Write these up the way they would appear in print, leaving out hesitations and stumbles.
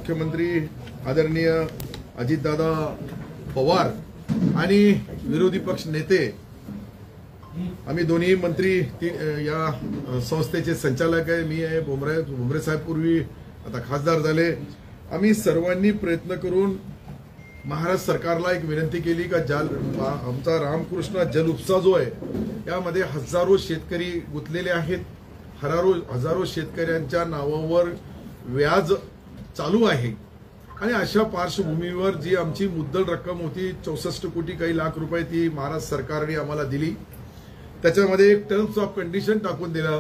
मुख्यमंत्री आदरणीय अजितदादा पवार आणि विरोधी पक्ष नेते आम्ही दोन्ही मंत्री या संस्थेचे संचालक आहे। मी आहे भुमरे साहेब पूर्वी आता खासदार झाले। आम्ही सर्वांनी प्रयत्न करून महाराष्ट्र सरकारला एक विनंती केली का आमचा रामकृष्ण जल उपसा जो आहे यामध्ये हजारो शेतकरी गुंतलेले आहेत। हजारो शेतकऱ्यांच्या नावावर व्याज चालू आहे आणि अशा पार्श्वभूमीवर जी आमची मुद्दल रक्कम होती 64 कोटी काही लाख रुपये ती महाराष्ट्र सरकारने आम्हाला दिली। त्याच्यामध्ये एक टर्म्स ऑफ कंडिशन टाकून दिला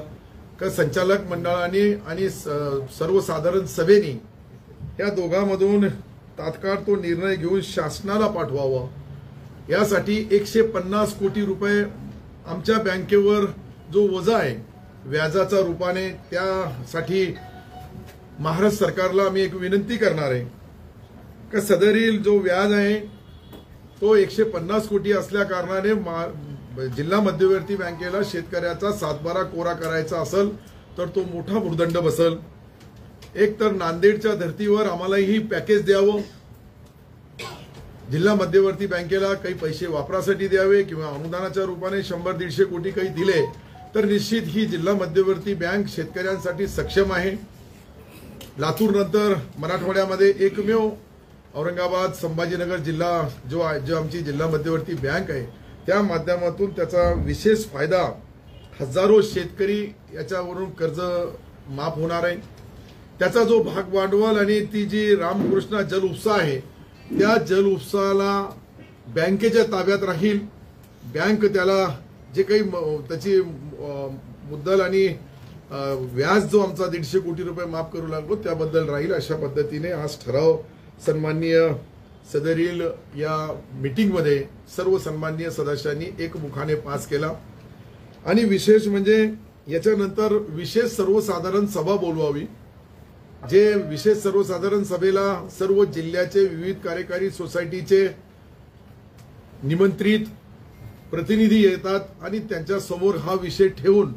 का संचालक मंडळाने आणि सर्वसाधारण सभेने या दोघांमधून तात्काळ तो निर्णय घेऊन शासनाला पाठवावा। यासाठी 150 कोटी रुपये आमच्या बँकेवर जो वजा आहे व्याजाचा रूपाने त्यासाठी महाराष्ट्र सरकारला आम्ही एक विनंती करणार आहे का सदरील जो व्याज आहे तो 150 कोटी असल्या कारणाने जिल्हा मध्यवर्ती बँकेला शेतकऱ्याचा सातबारा कोरा करायचा असेल तर तो मोठा भूर्दंड बसेल। एक तर नांदेडच्या धर्तीवर आम्हाला ही पॅकेज द्यावं, जिल्हा मध्यवर्ती बँकेला काही पैसे वापरासाठी द्यावे किंवा अनुदानाच्या रूपाने 100-150 कोटी काही दिले तर निश्चित ही जिल्हा मध्यवर्ती बँक शेतकऱ्यांसाठी सक्षम आहे। लातूर नंतर मराठवाड्यामध्ये एकमेव औरंगाबाद संभाजीनगर जिल्हा जो आमची जिल्हा मध्यवर्ती बँक आहे त्या माध्यमातून त्याचा विशेष फायदा हजारो शेतकरी याच्यावरून कर्ज माफ होणार आहे। त्याचा जो भाग भांडवल आणि ती जी रामकृष्ण जल उपसा आहे त्या जल उपसाला बँकेच्या ताब्यात राहील। बँक त्याला जे काही त्याची मुद्दल आणि व्याज जो आमचा 150 कोटी रुपये माफ करू लागलो त्याबद्दल राहील। अशा पद्धतीने आज ठराव सन्माननीय सदरील या मीटिंगमध्ये सर्व सन्माननीय सदस्यांनी एकमुखाने पास केला। आणि विशेष म्हणजे याच्यानंतर विशेष सर्वसाधारण सभा बोलवावी। जे विशेष सर्वसाधारण सभेला सर्व जिल्ह्याचे विविध कार्यकारी सोसायटीचे निमंत्रित प्रतिनिधी येतात आणि त्यांच्या समोर हा विषय ठेवून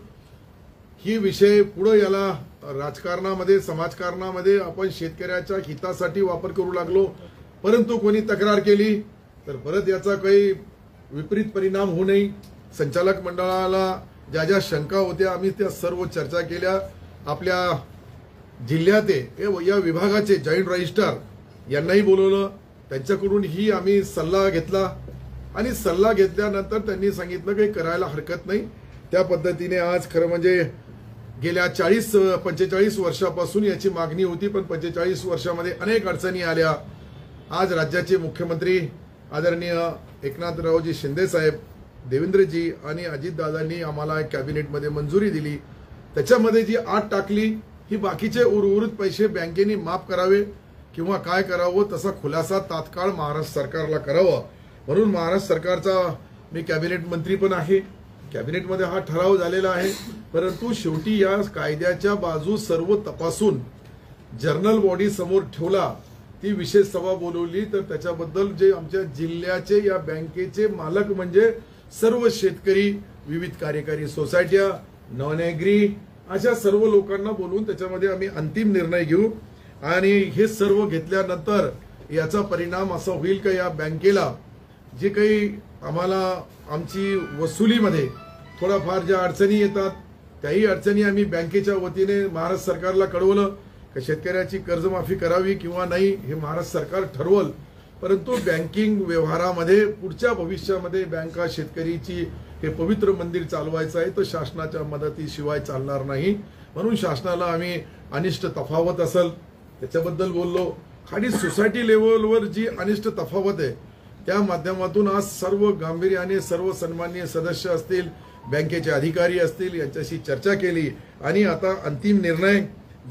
ही विषय पुढे याला राजकारणामध्ये समाजकारणामध्ये आपण शेतकऱ्याच्या हितासाठी वापर करू लागलो, परंतु कोणी तक्रार केली तर परत याचा काही विपरीत परिणाम होऊ नये। संचालक मंडळाला ज्या ज्या शंका होत्या आम्ही त्या सर्व चर्चा केल्या। आपल्या जिल्ह्याचे या विभागाचे जॉईंट रजिस्ट्रार यांनाही बोलवलं, त्यांच्याकडून ही आम्ही सल्ला घेतला आणि सल्ला घेतल्यानंतर त्यांनी सांगितलं की करायला हरकत नाही। त्या पद्धतीने आज खरं म्हणजे गेल्या 45 वर्षापासून याची मागणी होती, पण 45 वर्षामध्ये अनेक अडचणी आल्या। आज राज्याचे मुख्यमंत्री आदरणीय एकनाथरावजी शिंदे साहेब, देवेंद्रजी आणि अजितदादांनी आम्हाला कॅबिनेटमध्ये मंजुरी दिली। त्याच्यामध्ये जी आट टाकली ही बाकीचे उर्वरित पैसे बँकेने माफ करावे किंवा काय करावं तसा खुलासा तात्काळ महाराष्ट्र सरकारला करावा। म्हणून महाराष्ट्र सरकारचा मी कॅबिनेट मंत्री पण आहे, कॅबिनेटमध्ये हा ठराव झालेला आहे, परंतु शेवटी या कायद्याच्या बाजू सर्व तपासून जर्नल बॉडी समोर ठेवला। ती विशेष सभा बोलवली तर त्याच्याबद्दल जे आमच्या जिल्ह्याचे या बँकेचे मालक म्हणजे सर्व शेतकरी, विविध कार्यकारी सोसायट्या, नॉन ॲग्री अशा सर्व लोकांना बोलवून त्याच्यामध्ये आम्ही अंतिम निर्णय घेऊ। आणि हे सर्व घेतल्यानंतर याचा परिणाम असा होईल की या बँकेला जे काही आम्हाला आमची वसुलीमध्ये थोडाफार ज्या अडचणी येतात त्याही अडचणी आम्ही बँकेच्या वतीने महाराष्ट्र सरकारला कळवलं की शेतकऱ्याची कर्जमाफी करावी किंवा नाही हे महाराष्ट्र सरकार ठरवल। परंतु बँकिंग व्यवहारामध्ये पुढच्या भविष्यामध्ये बँका शेतकरीची हे पवित्र मंदिर चालवायचं आहे तर शासनाच्या मदतीशिवाय चालणार नाही। म्हणून शासनाला आम्ही अनिष्ट तफावत असेल त्याच्याबद्दल बोललो। खाली सोसायटी लेवलवर जी अनिष्ट तफावत आहे त्या माध्यमातून आज सर्व गांभीर्याने सर्व सन्माननीय सदस्य असतील, बँकेचे अधिकारी असतील यांच्याशी चर्चा केली आणि आता अंतिम निर्णय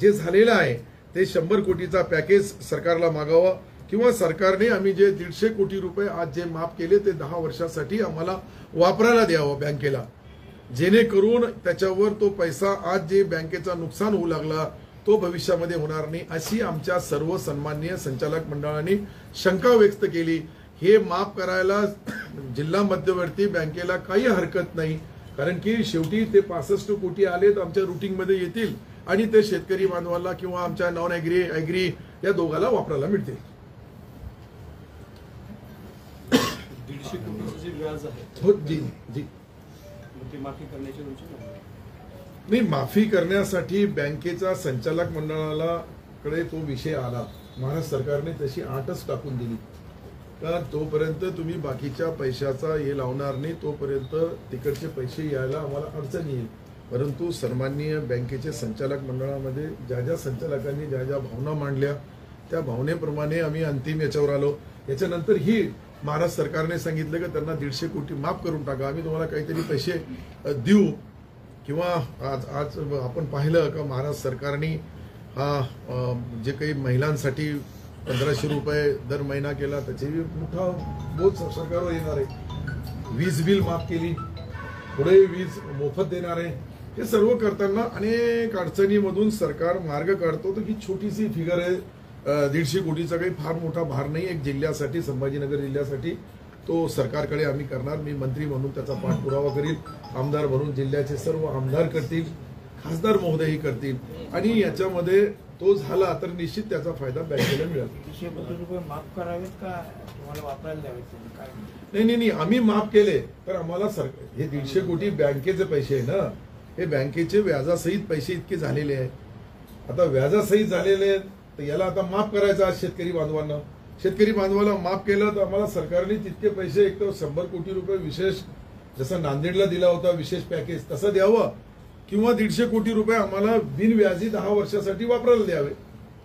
जे झालेला आहे ते 100 कोटीचा पॅकेज सरकारला मागावा किंवा सरकारने आम्ही जे 150 कोटी रुपये आज जे माफ केले ते 10 वर्षासाठी आम्हाला वापरायला द्यावं बँकेला, जेणेकरून त्याच्यावर तो पैसा आज जे बँकेचा नुकसान होऊ लागला तो भविष्यामध्ये होणार नाही अशी आमच्या सर्व सन्माननीय संचालक मंडळाने शंका व्यक्त केली। हे माफ करायला जिल्हा मध्यवर्ती बँकेला काही हरकत नाही, कारण की शेवटी ते 65 कोटी आले तर आमच्या रुटीनमध्ये येतील आणि ते शेतकरी बांधवांना किंवा आमच्या नॉन ऍग्री या दोघाला वापरायला मिळते. 150 कोटीचं जे व्याज आहे हो जी जी ते माफी करण्याची योजना नाही. माफी करण्यासाठी बँकेचा संचालक मंडळाला कडे तो विषय आला. महाराष्ट्र सरकारने तशी अटच टाकून दिली का तोपर्यंत तुम्ही बाकीच्या पैशाचा हे लावणार नाही तोपर्यंत तिकडचे पैसे यायला आम्हाला अडचण येईल. परंतु सन्माननीय बँकेचे संचालक मंडळामध्ये ज्या ज्या संचालकांनी ज्या ज्या भावना मांडल्या त्या भावनेप्रमाणे आम्ही अंतिम याच्यावर आलो. याच्यानंतर ही महाराष्ट्र सरकारने सांगितलं की त्यांना 150 कोटी माफ करून टाका, आम्ही तुम्हाला काहीतरी पैसे देऊ. किंवा आज आपण पाहिलं का महाराष्ट्र सरकारने हा जे काही महिलांसाठी 1500 रुपये दर महिना केला त्याचे मोठा बोझ सरकारवर येणार आहे. वीज बिल माफ केली, पुढे वीज मोफत देणार आहे. हे सर्व करताना अनेक अडचणीमधून सरकार मार्ग काढतो. तर ही छोटीशी फिगर आहे 150 कोटीचा काही फार मोठा भार नाही. एक जिल्ह्यासाठी संभाजीनगर जिल्ह्यासाठी तो सरकारकडे आम्ही करणार. मी मंत्री म्हणून त्याचा पाठपुरावा करील, आमदार म्हणून जिल्ह्याचे सर्व आमदार करतील, खासदार महोदयही करतील आणि याच्यामध्ये तो झाला तर निश्चित त्याचा फायदा बँकेला मिळेल. 150 कोटी रुपये माफ करावेत का तुम्हाला वापरायला द्यावेत? नाही, आम्ही माफ केले तर आम्हाला हे 150 कोटी बँकेचे पैसे आहे ना, हे बँकेचे व्याजासहित पैसे इतके झालेले आहे. आता व्याजासहित झालेले आहेत तर याला आता माफ करायचं आज शेतकरी बांधवांना. शेतकरी बांधवाला माफ केलं तर आम्हाला सरकारने तितके पैसे एक तर 100 कोटी रुपये विशेष जसं नांदेडला दिला होता विशेष पॅकेज तसं द्यावं किंवा 150 कोटी रुपये आम्हाला बिनव्याजी 10 वर्षासाठी वापरायला द्यावे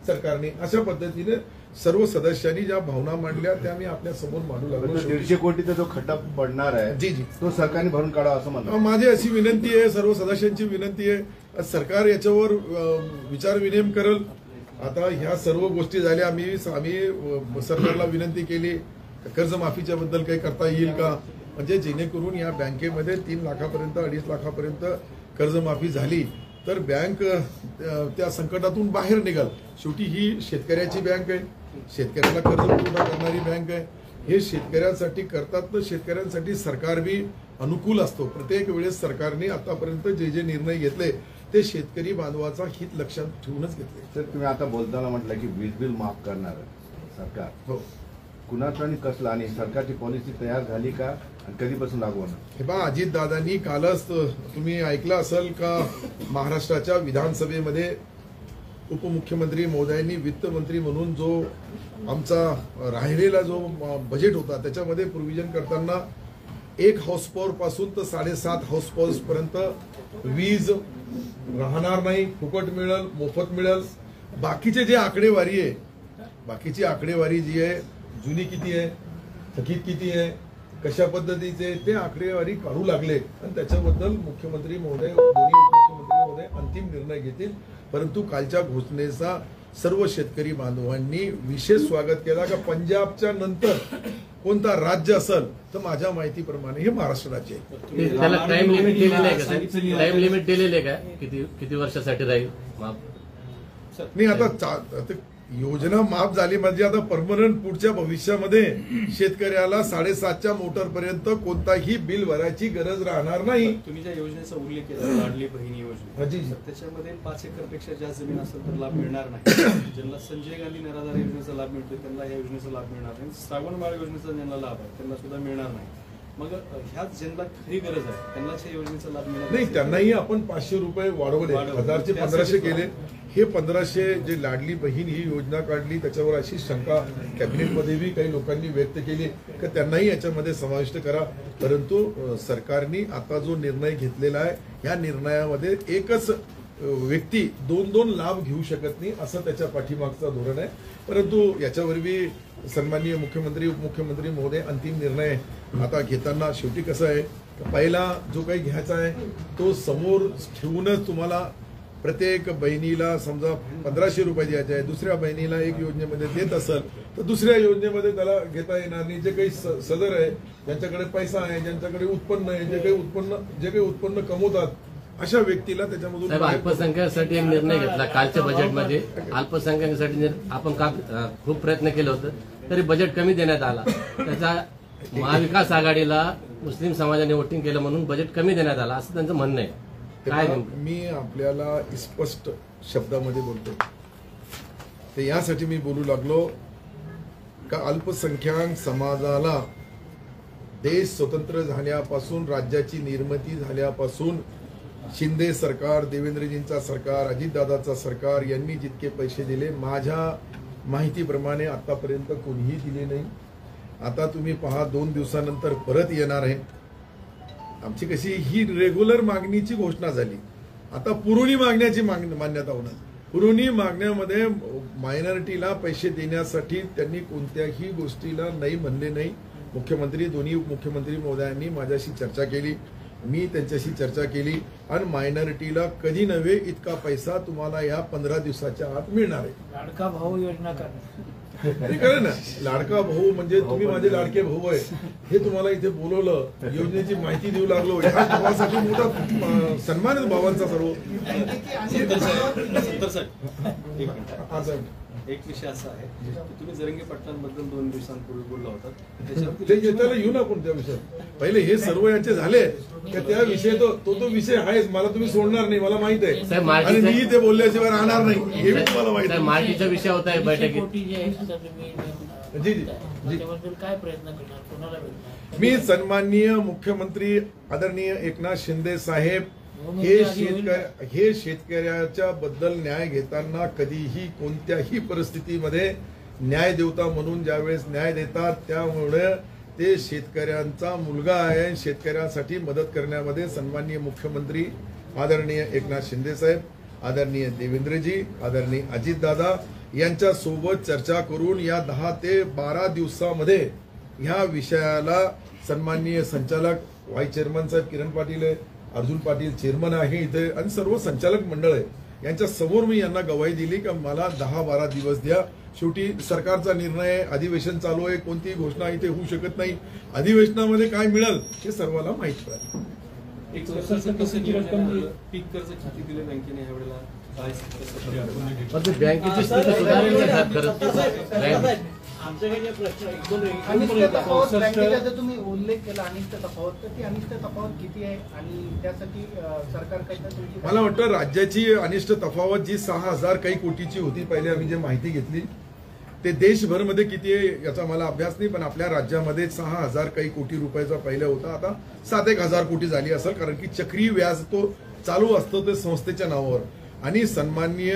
सरकारने. अशा पद्धतीने सर्व सदस्यांनी ज्या भावना मांडल्या त्या मी आपल्या समोर मांडू लागलो. 150 कोटीचा जो खड्डा पडणार आहे जी जी तो सरकारने भरून काढावा असं म्हणतो. माझी अशी विनंती आहे, सर्व सदस्यांची विनंती आहे, सरकार याच्यावर विचार विनिमय करेल. आता ह्या सर्व गोष्टी झाल्या. आम्ही सरकारला विनंती केली कर्जमाफीच्या बद्दल काही करता येईल का, म्हणजे जेणेकरून या बँकेमध्ये 3 लाखापर्यंत 2.5 लाखापर्यंत कर्जमाफी झाली तर बँक त्या संकटातून बाहेर निघाल. शेवटी ही शेतकऱ्याची बँक आहे, शेतकऱ्याला कर्ज पुरवठा करणारी बँक आहे. हे शेतकऱ्यांसाठी करतात तर शेतकऱ्यांसाठी सरकार बी अनुकूल असतो. प्रत्येक वेळेस सरकारने आतापर्यंत जे जे निर्णय घेतले ते शेतकरी बांधवाचा हित लक्षात ठेवूनच घेतले. तर तुम्ही आता बोलताना म्हटलं की वीज बिल माफ करणार सरकार, हो कुणाचं आणि कसलं, आणि सरकारची पॉलिसी तयार झाली का आणि कधीपासून लागू होणार? हे पहा, अजितदादांनी कालच तुम्ही ऐकलं असेल का महाराष्ट्राच्या विधानसभेमध्ये उपमुख्यमंत्री महोदयांनी वित्तमंत्री म्हणून जो आमचा राहिलेला जो बजेट होता त्याच्यामध्ये प्रोव्हिजन करताना 1 हाऊस पॉवर पासून तर 7.5 हाऊस पॉवर पर्यंत वीज राहणार नाही, फुकट मिळेल, मोफत मिळेल. बाकीचे जे आकडेवारी आहे, बाकीची आकडेवारी जी आहे जुनी किती आहे, थकीत किती आहे, कशा पद्धतीचे ते आकडेवारी काढू लागले आणि त्याच्याबद्दल मुख्यमंत्री महोदय दोन्ही उपमुख्यमंत्री महोदय अंतिम निर्णय घेतील. परंतु कालच्या घोषणेचा सर्व शेतकरी बांधवांनी विशेष स्वागत केला का पंजाबच्या नंतर कोणता राज्य असेल तर माझ्या माहितीप्रमाणे हे महाराष्ट्र राज्य आहे. त्याला टाइम लिमिट दिलेलं आहे का? टाइम लिमिट दिलेलं आहे का? किती वर्षासाठी राहील माफ? नाही, आता योजना माफ झाली म्हणजे आता परमनंट पुढच्या भविष्यामध्ये शेतकऱ्याला 7.5च्या मोटर पर्यंत कोणताही बिल भरायची गरज राहणार नाही. तुम्ही ज्या योजनेचा उल्लेख केला लाडली बहिणी योजना, त्याच्यामध्ये 5 एकरपेक्षा जास्त जमीन असेल तर लाभ मिळणार नाही. ज्यांना संजय गांधी निराधार योजनेचा लाभ मिळतो त्यांना या योजनेचा लाभ मिळणार नाही. श्रावण बाळ योजनेचा ज्यांना लाभ आहे त्यांना सुद्धा मिळणार नाही. मग ह्याच ज्यांना खरी गरज आहे त्यांनाच या योजनेचा लाभ मिळणार नाही. त्यांनाही आपण 500 रुपये वाढवले, 1000चे 1500 केले. हे 1500 जे लाडली बहीण ही योजना काढली त्याच्यावर अशी शंका कॅबिनेटमध्येही काही लोकांनी व्यक्त केली की त्यांनाही याच्यामध्ये समाविष्ट करा. परंतु सरकारने आता जो निर्णय घेतलेला आहे या निर्णयामध्ये एकच व्यक्ती 2 लाभ घेऊ शकत नाही असं त्याच्या पाठीमागचा धोरण आहे. परंतु याच्यावरही सन्माननीय मुख्यमंत्री उपमुख्यमंत्री महोदय अंतिम निर्णय आता घेताना शेवटी कसं आहे, पहिला जो काही घ्यायचा आहे तो समोर ठेवूनच तुम्हाला प्रत्येक बहिणीला समजा 1500 रुपये द्यायचे आहे, दुसऱ्या बहिणीला एक योजनेमध्ये देत असेल तर दुसऱ्या योजनेमध्ये त्याला घेता येणार नाही. जे काही सदर आहे, ज्यांच्याकडे पैसा आहे, ज्यांच्याकडे उत्पन्न आहे, जे काही उत्पन्न कमवतात अशा व्यक्तीला त्याच्यामधून. अल्पसंख्याकांसाठी एक निर्णय घेतला कालच्या बजेटमध्ये. अल्पसंख्याकांसाठी आपण खूप प्रयत्न केले होते तरी बजेट कमी देण्यात आला. त्याचा महाविकास आघाडीला मुस्लिम समाजाने वोटिंग केलं म्हणून बजेट कमी देण्यात आला असं त्यांचं म्हणणं आहे. मी आपल्याला स्पष्ट शब्दामध्ये बोलतो. ते यासाठी मी बोलू लागलो का अल्पसंख्याक समाजाला देश स्वतंत्र झाल्यापासून, राज्याची निर्मिती झाल्यापासून शिंदे सरकार, देवेंद्रजींचा सरकार, अजितदादाचा सरकार यांनी जितके पैसे दिले माझ्या माहितीप्रमाणे आतापर्यंत कोणीही दिले नाही. आता तुम्ही पहा 2 दिवसानंतर परत येणार आहे. आमची कशी ही रेग्युलर मागणीची घोषणा झाली. आता पुरवणी मागण्याची मान्यता होणार. पुरवणी मागण्यामध्ये मायनॉरिटीला पैसे देण्यासाठी त्यांनी कोणत्याही गोष्टीला नाही म्हणले नाही. मुख्यमंत्री, दोन्ही मुख्यमंत्री महोदयांनी माझ्याशी चर्चा केली, मी त्यांच्याशी चर्चा केली आणि मायनॉरिटीला कधी नव्हे इतका पैसा तुम्हाला या 15 दिवसाच्या आत मिळणार आहे. लाडका भाऊ योजना करणार. कळलं ना, लाडका भाऊ म्हणजे तुम्ही माझे लाडके भाऊ आहे हे तुम्हाला इथे बोलवलं, योजनेची माहिती देऊ लागलो, ह्या भावासाठी मोठा सन्मान आहे भावांचा सर्व. सत्तर साहेब, एक मिनिट. हा साहेब, एक विषय असा आहे की तुम्ही जरंगे पाटलांबद्दल 2 दिवसांपूर्वी बोलला होता. ते त्याला येऊ ना आपण त्या विषयात. पहिले हे सर्व यांचे झाले का त्या विषय तो विषय आहेच. मला तुम्ही सोडणार नाही, मला माहित आहे. आणि मी ते बोलल्याशिवाय राहणार नाही हे मी तुम्हाला माहित आहे. माहितीचा विषय होता आहे बैठकीत. जी जी त्याबद्दल काय प्रयत्न करणार, कोणाला भेटणार? मी सन्माननीय मुख्यमंत्री आदरणीय एकनाथ शिंदे साहेब हे शेतकऱ्याच्या बद्दल न्याय घेताना कधीही कोणत्याही परिस्थितीमध्ये न्याय देवता म्हणून ज्यावेळेस न्याय देतात त्यामुळे ते शेतकऱ्यांचा मुलगा आहे. शेतकऱ्यांसाठी मदत करण्यामध्ये सन्माननीय मुख्यमंत्री आदरणीय एकनाथ शिंदे साहेब, आदरणीय देवेंद्रजी, आदरणीय अजितदादा यांच्या सोबत चर्चा करून या 10 ते 12 दिवसामध्ये ह्या विषयाला सन्माननीय संचालक व्हाईस चेअरमन साहेब किरण पाटील आहे, अर्जुन पाटील चेअरमन आहे इथे आणि सर्व संचालक मंडळ आहे यांच्या समोर मी यांना गवाही दिली की मला 10-12 दिवस द्या. शेवटी सरकारचा निर्णय आहे, अधिवेशन चालू आहे, कोणतीही घोषणा इथे होऊ शकत नाही. अधिवेशनामध्ये काय मिळेल हे सर्वांना माहित आहे. पीक कर्ज किती दिले बँकेने यावेळेला, काय बँकेची स्थिती सुधारली नाही. आमच्याकडे जे प्रश्न बँकेचा जर तुम्ही उल्लेख केला अनिष्ट तफावत, तर ती अनिष्ट तफावत किती आहे आणि त्यासाठी सरकारकडनं तुमची मला वाटतं राज्याची अनिष्ट तफावत जी 6,000 काही कोटीची होती पहिले आम्ही जे माहिती घेतली ते देशभरमध्ये किती आहे याचा मला अभ्यास नाही, पण आपल्या राज्यामध्ये 6,000 काही कोटी रुपयाचा पहिले होता, आता 7,000 कोटी झाली असेल. कारण की चक्री व्याज तो चालू असतो ते संस्थेच्या नावावर. आणि सन्माननीय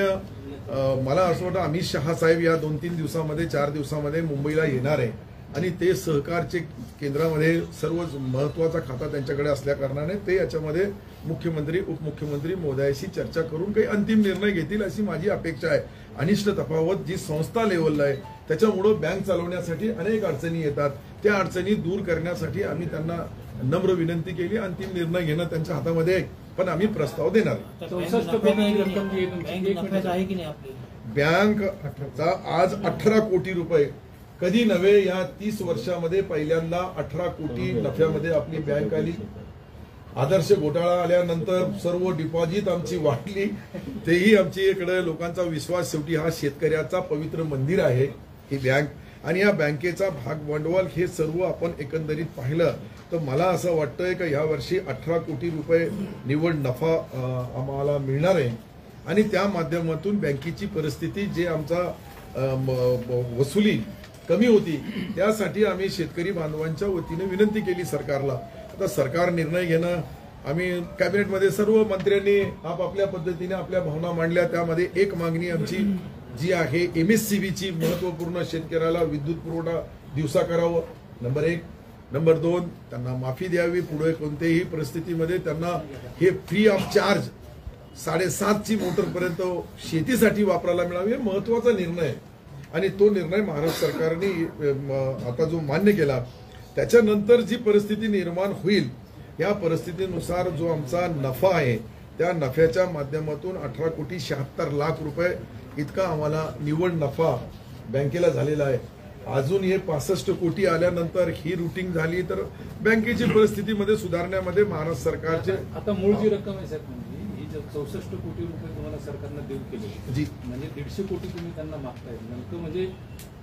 मला असं वाटतं अमित शहा साहेब या 2-3 दिवसामध्ये 4 दिवसामध्ये मुंबईला येणार आहे आणि ते सहकारचे केंद्रामध्ये सर्व महत्वाचा खाता त्यांच्याकडे असल्या कारणाने ते याच्यामध्ये मुख्यमंत्री उपमुख्यमंत्री महोदयाशी चर्चा करून काही अंतिम निर्णय घेतील अशी माझी अपेक्षा आहे. अनिष्ट तफावत जी संस्था लेवलला आहे त्याच्यामुळं बँक चालवण्यासाठी अनेक अडचणी येतात, त्या अडचणी दूर करण्यासाठी आम्ही त्यांना नम्र विनंती केली. अंतिम निर्णय घेणं त्यांच्या हातामध्ये आहे, पण आम्ही प्रस्ताव देणार. बँकचा आज 18 कोटी रुपये कधी नव्हे या 30 वर्षामध्ये पहिल्यांदा 18 कोटी नफ्यामध्ये आपली बँक आली. आदर्श घोटाळा आल्यानंतर सर्व डिपॉझिट आमची वाढली, तेही आमची इकडे लोकांचा विश्वास. शेवटी हा शेतकऱ्याचा पवित्र मंदिर आहे ही बँक आणि या बँकेचा भागभांडवल हे सर्व आपण एकंदरीत पाहिलं तर मला असं वाटतंय की या वर्षी 18 कोटी रुपये निव्वळ नफा आम्हाला मिळणार आहे. आणि त्या माध्यमातून बँकेची परिस्थिती जे आमचा वसुली कमी होती त्यासाठी आम्ही शेतकरी बांधवांच्या वतीने विनंती केली सरकारला. आता सरकार निर्णय घेणं, आम्ही कॅबिनेटमध्ये सर्व मंत्र्यांनी आपापल्या पद्धतीने आपल्या भावना मांडल्या. त्यामध्ये एक मागणी आमची जी आहे MSCBची महत्वपूर्ण शेतकऱ्याला विद्युत पुरवठा दिवसा करावं, नंबर 1. नंबर 2 त्यांना माफी द्यावी, पुढे कोणत्याही परिस्थितीमध्ये त्यांना हे फ्री ऑफ चार्ज 7.5ची मोटरपर्यंत शेतीसाठी वापरायला मिळावी. हे महत्वाचा निर्णय आहे आणि तो निर्णय महाराष्ट्र सरकारने आता जो मान्य केला त्याच्यानंतर जी परिस्थिती निर्माण होईल या परिस्थितीनुसार जो आमचा नफा आहे त्या नफ्याच्या माध्यमातून 18,76,00,000 रुपये इतका आम्हाला निव्वळ नफा बँकेला झालेला आहे. अजून हे 65 कोटी आल्यानंतर ही रुटीन झाली तर बँकेची परिस्थितीमध्ये सुधारण्यामध्ये महाराष्ट्र सरकारचे आता मूळ जी रक्कम आहे साहेब ही 64 कोटी रुपये तुम्हाला सरकारनं देऊ केले जी, म्हणजे 150 कोटी तुम्ही त्यांना मागताय, नेमकं म्हणजे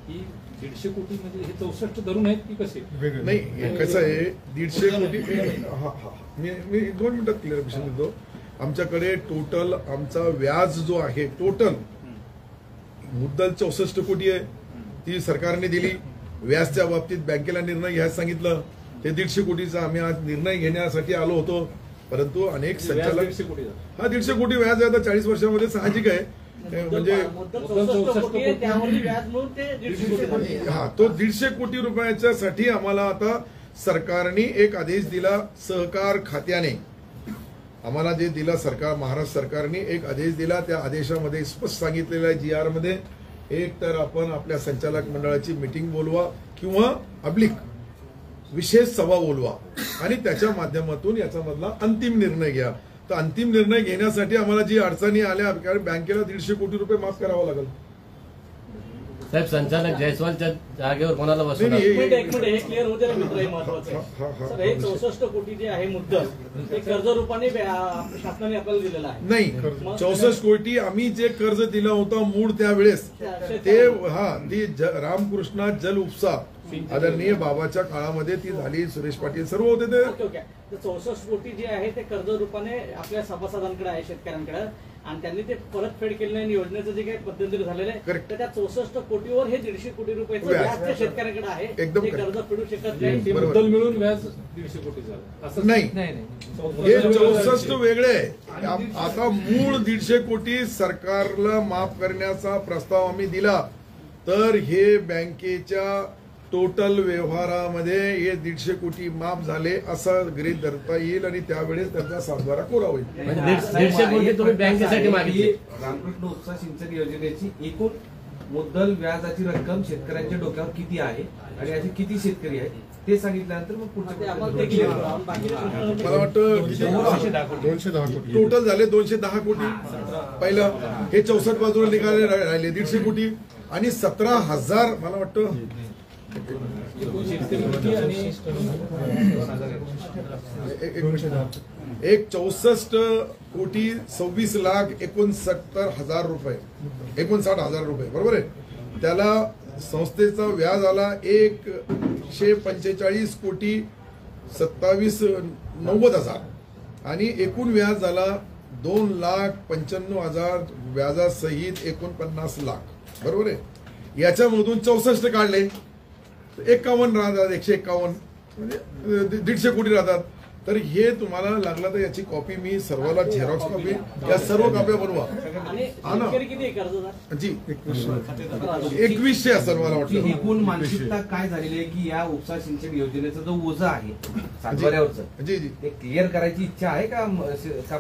ही 150 कोटी म्हणजे हे 64 धरून आहेत की कसे? नाही कसं आहे 150 कोटी मी 2 मिनिटात क्लिअरिफिकेशन देतो. आमच्याकडे टोटल आमचा व्याज जो आहे टोटल मुद्दल 64 कोटी आहे, ती सरकारने दिली. व्याजच्या बाबतीत बँकेला निर्णय घ्यायला सांगितलं, ते 150 कोटीचा आम्ही आज निर्णय घेण्यासाठी आलो होतो. परंतु अनेक संचालक 150 कोटी झालं. हा 150 कोटी व्याज आहे आता 40 वर्षामध्ये साहजिक आहे. म्हणजे हा तो 150 कोटी रुपयाच्या साठी आम्हाला आता सरकारने एक आदेश दिला. सहकार खात्याने आम्हाला जे दिला सरकार, महाराष्ट्र सरकारने एक आदेश दिला. त्या आदेशामध्ये स्पष्ट सांगितलेलं आहे GR मध्ये, एक तर आपण आपल्या संचालक मंडळाची मीटिंग बोलवा किंवा पब्लिक विशेष सभा बोलवा आणि त्याच्या माध्यमातून याच्यामधला अंतिम निर्णय घ्या. तर अंतिम निर्णय घेण्यासाठी आम्हाला जी अडचणी आल्या, कारण बँकेला 150 कोटी रुपये माफ करावं लागेल. साहेब, संचालक जयस्वालच्या जागेवर कोणाला नाही, बसवणार? नाही, एक मिनिट हे क्लिअर होते ना मित्र, हे महत्वाचं आहे. सर, हे 64 कोटी जे आहे मुद्दल ते कर्ज रूपाने शासनाने आपल्याला दिलेलं आहे. नाही, 64 कोटी आम्ही जे कर्ज दिलं होतं मूळ त्यावेळेस ते ती रामकृष्ण जल उपसा आदरणीय बाबाच्या काळामध्ये ती झाली. सुरेश पाटील सर्व होते ते. ओके. 64 कोटी जे आहे ते कर्ज रूपाने आपल्या सभासदांकडे आहे, शेतकऱ्यांकडे, आणि त्यांनी ते परतफेड केले नाही. योजनेचं जे काही पद्धती झालेलं आहे तर त्या 64 कोटीवर हे 150 कोटी रुपयाचं व्याज त्या शेतकऱ्याकडे आहे. एकदम ते कर्ज फेडू शकत नाही. ते मुद्दल मिळून व्याज 150 कोटी झालं असं नाही, हे 64 वेगळे आहे. आता मूळ 150 कोटी सरकारला माफ करण्याचा प्रस्ताव आम्ही दिला, तर हे बँकेच्या टोटल व्यवहारामध्ये हे 150 कोटी माफ झाले असं गृहीत धरता येईल आणि त्यावेळेस त्यांचा सातबारा कोरा होईल. म्हणजे 150 कोटी तुम्ही बँकेसाठी मागितली. रामकृष्ण उपसा सिंचन योजनेची एकूण मुद्दल व्याजाची रक्कम शेतकऱ्यांच्या डोक्यावर किती आहे आणि असे किती शेतकरी आहेत ते सांगितल्यानंतर मग पुढच्या मला वाटतं 210 कोटी टोटल झाले. 210 कोटी पहिलं, हे 64 बाजूला निघाले राहिले 150 कोटी आणि 17,000 मला वाटतं एक 64 कोटी 26,69,000 रुपये, 59,000 रुपये बरोबर आहे. त्याला संस्थेचा व्याज आला 145 कोटी 27,90,000 आणि एकूण व्याज झाला 2,95,000 व्याजासहित 49 लाख बरोबर आहे. याच्यामधून 64 काढले 51 राहतात, 151 म्हणजे 150 कोटी राहतात. तर हे तुम्हाला लागला तर याची कॉपी मी सर्वाला झेरॉक्स कॉपी या सर्व कॉप्या बनवा. जी 2100 असेल मला वाटतं. एकूण मानसिकता काय झालेली आहे की या उपसा सिंचन योजनेचा जो ओझं आहे सातबाऱ्यावरचं जी जी ते क्लिअर करायची इच्छा आहे का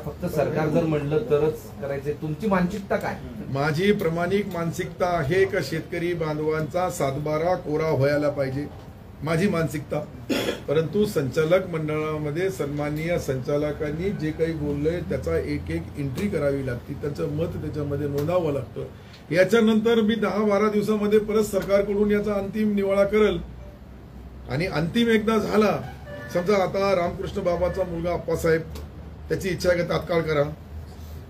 फक्त सरकार जर म्हणलं तरच करायचंय? तुमची मानसिकता काय? माझी प्रामाणिक मानसिकता आहे का शेतकरी बांधवांचा सातबारा कोरा व्हायला पाहिजे, माझी मानसिकता. परंतु संचालक मंडळामध्ये सन्माननीय संचालकांनी जे काही बोललंय त्याचा एक एंट्री करावी लागते, त्याचं मत त्याच्यामध्ये नोंदावं लागतं. याच्यानंतर मी 10-12 दिवसामध्ये परत सरकारकडून याचा अंतिम निवाळा करेल आणि अंतिम एकदा झाला, समजा आता रामकृष्ण बाबाचा मुलगा अप्पासाहेब त्याची इच्छा आहे तात्काळ करा,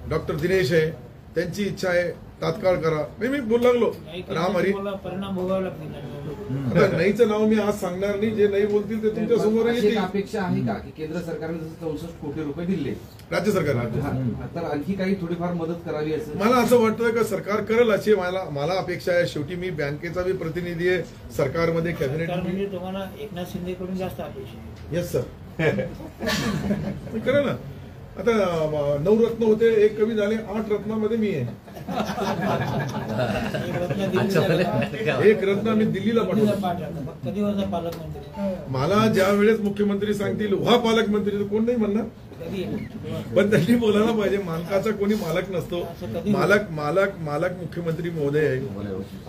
डॉक्टर दिनेश आहे त्यांची इच्छा आहे तात्काळ करा. मी बोलू लागलो राम हरी परिणाम भोगावे लागतील. आता नाहीचं नाव मी आज सांगणार नाही, जे नाही बोलतील ते तुमच्या समोर येतील. अपेक्षा आहे का की केंद्र सरकारने जसं 64 कोटी रुपये दिले राज्य सरकारने, तर आणखी काही थोडीफार मदत करावी असं मला असं वाटतं का सरकार करेल अशी मला अपेक्षा आहे. शेवटी मी बँकेचा बी प्रतिनिधी आहे सरकारमध्ये, कॅबिनेट म्हणजे तुम्हाला एकनाथ शिंदेकडून जास्त अपेक्षा आहे. येस सर करा ना. आता 9 रत्न होते, एक कमी झाले, 8 रत्नामध्ये मी आहे. एक रत्न मी दिल्लीला पाठवतो. कधी होता पालकमंत्री? मला ज्या वेळेस मुख्यमंत्री सांगतील व्हा पालकमंत्री तर कोण नाही म्हणणार, पण त्यांनी बोलायला पाहिजे. मालकाचा कोणी मालक नसतो, मालक मुख्यमंत्री महोदय आहे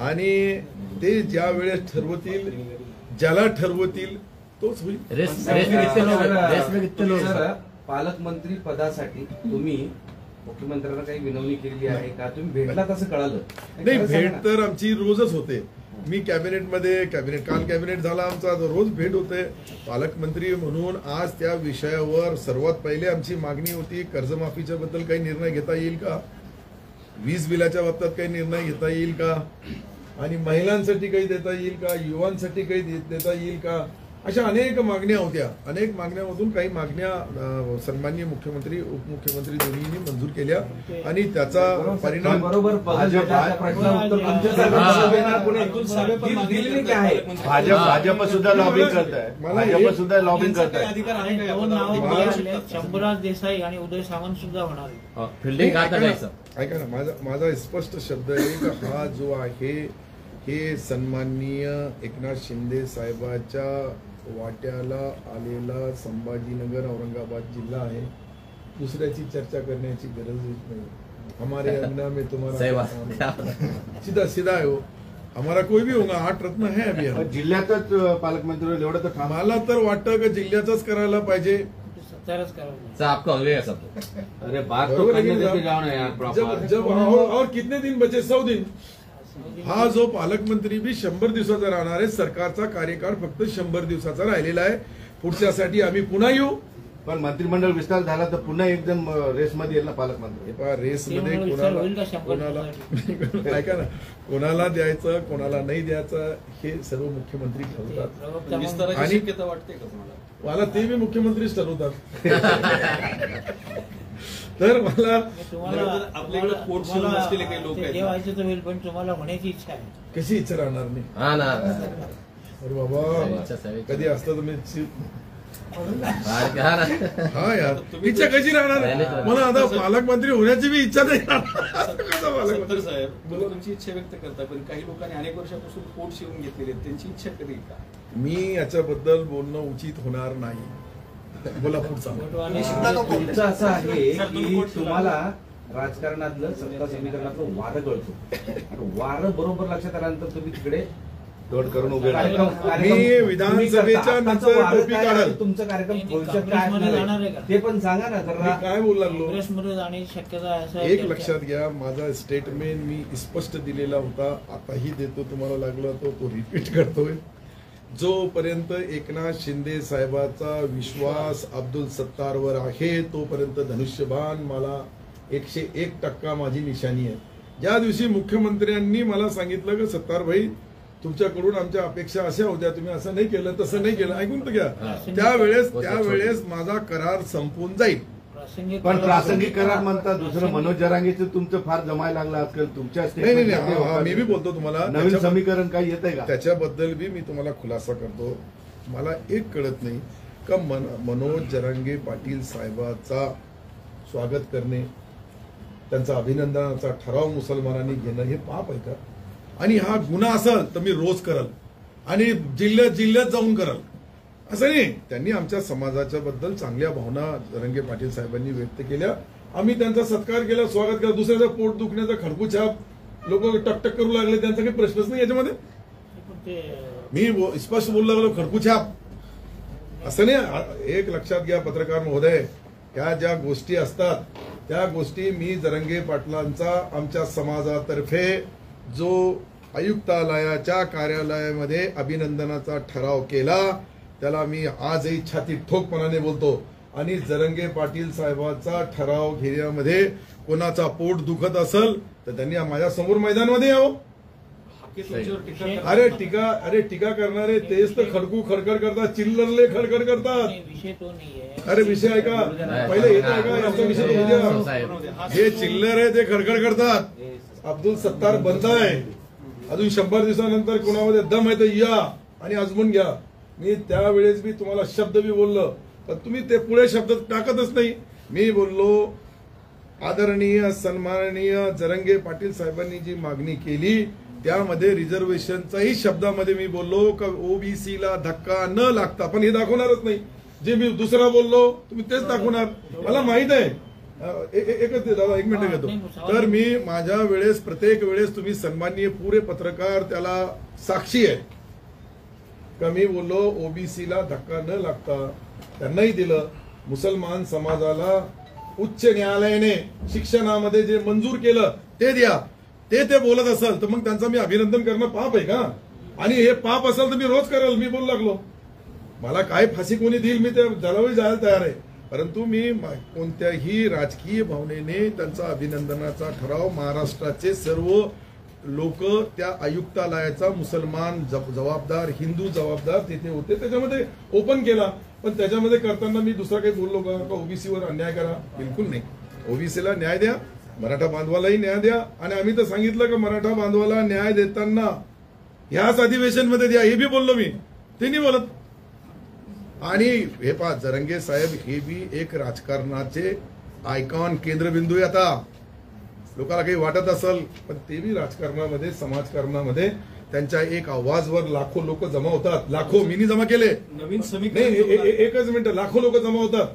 आणि ते ज्या वेळेस ठरवतील, ज्याला ठरवतील तोच होईल. पालकमंत्री पदासाठी तुम्ही मुख्यमंत्र्यांना काही विनवणी केली आहे का? तुम्ही भेटला तसं कळालं नाही? भेट तर आमची रोजच होते. मी कॅबिनेटमध्ये काल कॅबिनेट झाला आमचा, रोज भेट होते. पालकमंत्री म्हणून आज त्या विषयावर सर्वात पहिले आमची मागणी होती कर्जमाफीच्या बद्दल काही निर्णय घेता येईल का, वीज बिलाच्या बाबतीत काही निर्णय घेता येईल का, आणि महिलांसाठी काही देता येईल का, युवांसाठी काही देता येईल का. अशा अनेक मागण्या होत्या. अनेक मागण्यामधून काही मागण्या सन्माननीय मुख्यमंत्री उपमुख्यमंत्री दोन्हींनी मंजूर केल्या आणि त्याचा परिणाम बरोबर भाजप सुद्धा लॉबिंग करत आहे. भाजप सुद्धा लॉबिंग करत आहे. अधिकार आहे का? दोन नावं मिळाले. शंभूराज देसाई आणि उदय सामंत सुद्धा होणार आहे. फिल्डिंग आता जायचं. ऐका ना, माझा स्पष्ट शब्द आहे की हा जो आहे हे सन्माननीय एकनाथ शिंदे साहेबाच्या वाट्याला आलेला संभाजीनगर औरंगाबाद जिल्हा आहे. दुसऱ्याची चर्चा करण्याची गरज नाही. हमारे अंगना में तुम्हारा सीधा सीधा है वो. हमारा कोई भी होगा 8 रत्न है अभी हम. जिल्ह्यातच पालकमंत्री एवढं तर ठाम. मला तर वाटतं की जिल्ह्यातच करायला पाहिजे. सत्तारच करावं. सर आपका हो गया सब. अरे बात तो बरोबर आहे करने की देते नाही? जाओ ना यार प्रॉपर. जब और कितने दिन बचे? 100 दिन. हा जो पालकमंत्री बी 100 दिवसाचा राहणार आहे. सरकारचा कार्यकाळ फक्त 100 दिवसाचा राहिलेला आहे. पुढच्यासाठी आम्ही पुन्हा येऊ. पण मंत्रिमंडळ विस्तार झाला तर पुन्हा एकदम रेसमध्ये येईल ना पालकमंत्री. रेसमध्ये होईल का 100 कोणाला ऐका ना, कोणाला द्यायचं कोणाला नाही द्यायचं हे सर्व मुख्यमंत्री ठरवतात. विस्ताराची आणि- शक्यता वाटते का तुम्हाला? मला ते बी मुख्यमंत्रीच ठरवतात. तर मला आपल्याकडे पोट शिवून असलेले काही लोक आहेत. व्हायचं तर होईल, पण तुम्हाला होण्याची इच्छा आहे. कशी इच्छा राहणार नाही? हा ना. अरे बाबा, कधी असतं तुम्ही हा ना. हा यार, इच्छा कशी राहणार? मला आता पालकमंत्री होण्याची बी इच्छा नाही राहणार. कसं पालकमंत्री? सत्तर साहेब, तुम्ही तुमची इच्छा व्यक्त करता, पण काही लोकांनी अनेक वर्षापासून पोट शिवून घेतलेले आहेत. त्यांची इच्छा कधी का? मी याच्याबद्दल बोलणं उचित होणार नाही. बोला पुढचा. तुमचं असं आहे की तुम्हाला राजकारणातलं सत्ता समीकरणातलं वारं कळतो. आणि वारं बरोबर लक्षात आल्यानंतर तुम्ही तिकडे तोड करून उभे राहा. मी विधानसभेच्या नंतर टोपी काढल. तुमचा कार्यक्रम भविष्यात काय काँग्रेसमध्ये असणार जाणार आहे आहे का? ते पण सांगा ना मी जरा. काय बोलू लागलो? काँग्रेसमध्ये जाण्याची शक्यता आहे असं एक चर्चा. लक्षात घ्या, माझा स्टेटमेंट मी स्पष्ट दिलेला होता. आताही देतो, तुम्हाला लागला तो रिपीट करतोय. जोपर्यंत एकनाथ शिंदे साहेबाचा विश्वास अब्दुल सत्तारवर आहे तोपर्यंत धनुष्यबाण मला 101% माझी निशाणी आहे. ज्या दिवशी मुख्यमंत्र्यांनी मला सांगितलं की सत्तार भाई तुमच्याकडून आमच्या अपेक्षा अशा होत्या, तुम्ही असं नाही केलं तसं नाही केलं, ऐकून तर घ्या. त्यावेळेस माझा करार संपून जाईल. पण प्रासंगिक करार म्हणतात दुसरं मनोज जरांगेचं तुमचं फार जमायला लागलं आजकाल तुमच्या नाही, मी बी बोलतो तुम्हाला. नवीन समीकरण काही येतंय का? त्याच्याबद्दल बी मी तुम्हाला खुलासा करतो. मला एक कळत नाही का मनोज जरांगे पाटील साहेबाचा स्वागत करणे, त्यांचा अभिनंदनाचा ठराव मुसलमानांनी घेणं हे पाप आहे का? आणि हा गुन्हा असेल तर मी रोज करल आणि जिल्ह्यात जाऊन करल असं नाही. त्यांनी आमच्या समाजाच्या बद्दल चांगल्या भावना जरांगे पाटील साहेबांनी व्यक्त केल्या. आम्ही त्यांचा सत्कार केला, स्वागत केलं. दुसऱ्याचा पोट दुखण्याचा खडकूछाप लोक टकटक करू लागले, त्यांचा काही प्रश्नच नाही याच्यामध्ये. मी स्पष्ट बोलू लागलो, खडकूछाप असं नाही. एक लक्षात घ्या पत्रकार महोदय, ह्या ज्या गोष्टी असतात त्या गोष्टी मी जरांगे पाटलांचा आमच्या समाजातर्फे जो आयुक्तालयाच्या कार्यालयामध्ये अभिनंदनाचा ठराव केला त्याला मी आजही छाती ठोकपणाने बोलतो. आणि जरांगे पाटील साहेबांचा ठराव घेण्यामध्ये कोणाचा पोट दुखत असेल तर त्यांनी माझ्या समोर मैदानामध्ये यावं. अरे टीका करणारे तेच तर खडखड करतात, चिल्लरले खडखड करतात. विषय तो नाहीये. अरे विषय ऐका, पहिले येतो ऐका, याचा विषय तो द्या. हे चिल्लर आहे ते खडखड करतात. अब्दुल सत्तार बंद आहे. अजून 100 दिवसानंतर कोणामध्ये दम आहे तर या आणि आजमून घ्या. मी त्यावेळेस मी तुम्हाला शब्द बी बोललो तर तुम्ही ते पुढे शब्द टाकतच नाही. मी बोललो आदरणीय सन्माननीय जरांगे पाटील साहेबांनी जी मागणी केली त्यामध्ये रिझर्वेशनचाही शब्दामध्ये मी बोललो का ओबीसीला धक्का न लागता, पण हे दाखवणारच नाही. जे मी दुसरा बोललो तुम्ही तेच दाखवणार. मला माहित आहे. एकच दादा 1 मिनिट घेतो. तर मी माझ्या वेळेस प्रत्येक वेळेस तुम्ही सन्माननीय पुरे पत्रकार त्याला साक्षी आहे का मी बोललो ओबीसीला धक्का न लागता त्यांनाही दिलं. मुसलमान समाजाला उच्च न्यायालयाने शिक्षणामध्ये जे मंजूर केलं ते द्या. ते बोलत असेल तर मग त्यांचं मी अभिनंदन करणं पाप आहे का? आणि हे पाप असेल तर मी रोज करेल. मी बोलू लागलो, मला काय फाशी कोणी देईल मी त्या जलावही जायला तयार आहे. परंतु मी कोणत्याही राजकीय भावनेने त्यांचा अभिनंदनाचा ठराव महाराष्ट्राचे सर्व लोक त्या आयुक्तालयाचा मुसलमान जबाबदार, हिंदू जबाबदार तिथे होते, त्याच्यामध्ये ओपन केला. पण त्याच्यामध्ये करताना मी दुसरा काही बोललो का ओबीसीवर अन्याय करा? बिलकुल नाही. ओबीसीला न्याय द्या, मराठा बांधवालाही न्याय द्या. आणि आम्ही तर सांगितलं की मराठा बांधवाला न्याय देताना ह्याच अधिवेशनमध्ये द्या, हे बी बोललो मी, ते नाही बोलत. आणि हे पहा, जरंगे साहेब हे बी एक राजकारणाचे आयकॉन, केंद्रबिंदू आहे. आता लोकांना काही वाटत असेल, पण ते बी राजकारणामध्ये, समाजकारणामध्ये त्यांच्या एक आवाजवर लाखो लोक जमा होतात. लाखो, मी जमा केले, नवीन नाही समीकरण एकच मिनिट, लाखो लोक जमा होतात.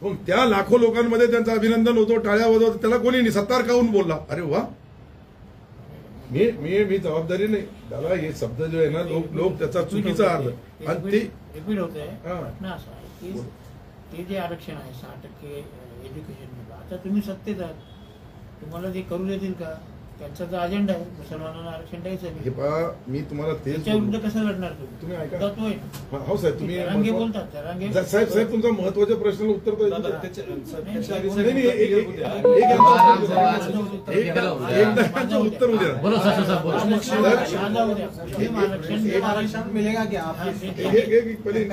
मग त्या लाखो लोकांमध्ये त्यांचं अभिनंदन होतो, टाळ्या वाजवतो. त्याला कोणी नाही, सत्तार काहून बोलला? अरे वा, मी जबाबदारी नाही त्याला. हे शब्द जो आहे ना, लोक त्याचा चुकीचा अर्थ. आणि ते रिपीट होत आहे. प्रश्न असा आहे की ते जे आरक्षण आहे 6% एज्युकेशन, आता तुम्ही सत्तेत आहात, तुम्हाला ते करू देतील का? त्यांचा जो अजेंडा आहे मुसलमानांना आरक्षण द्यायचं हे पहा, मी तुम्हाला तेच त्याच्या विरुद्ध कसं लढणार तुम्ही ऐका. तत्व आहे. हो साहेब, तुम्ही रंगे बोलतात, रंगे साहेब तुमचा महत्वाच्या प्रश्नाला उत्तर तर दादा, एकदा त्याच्या- उत्तर होऊ द्या. बोलो सर, सर बोलो. आरक्षण मिलेगा क्या आपके? पहिले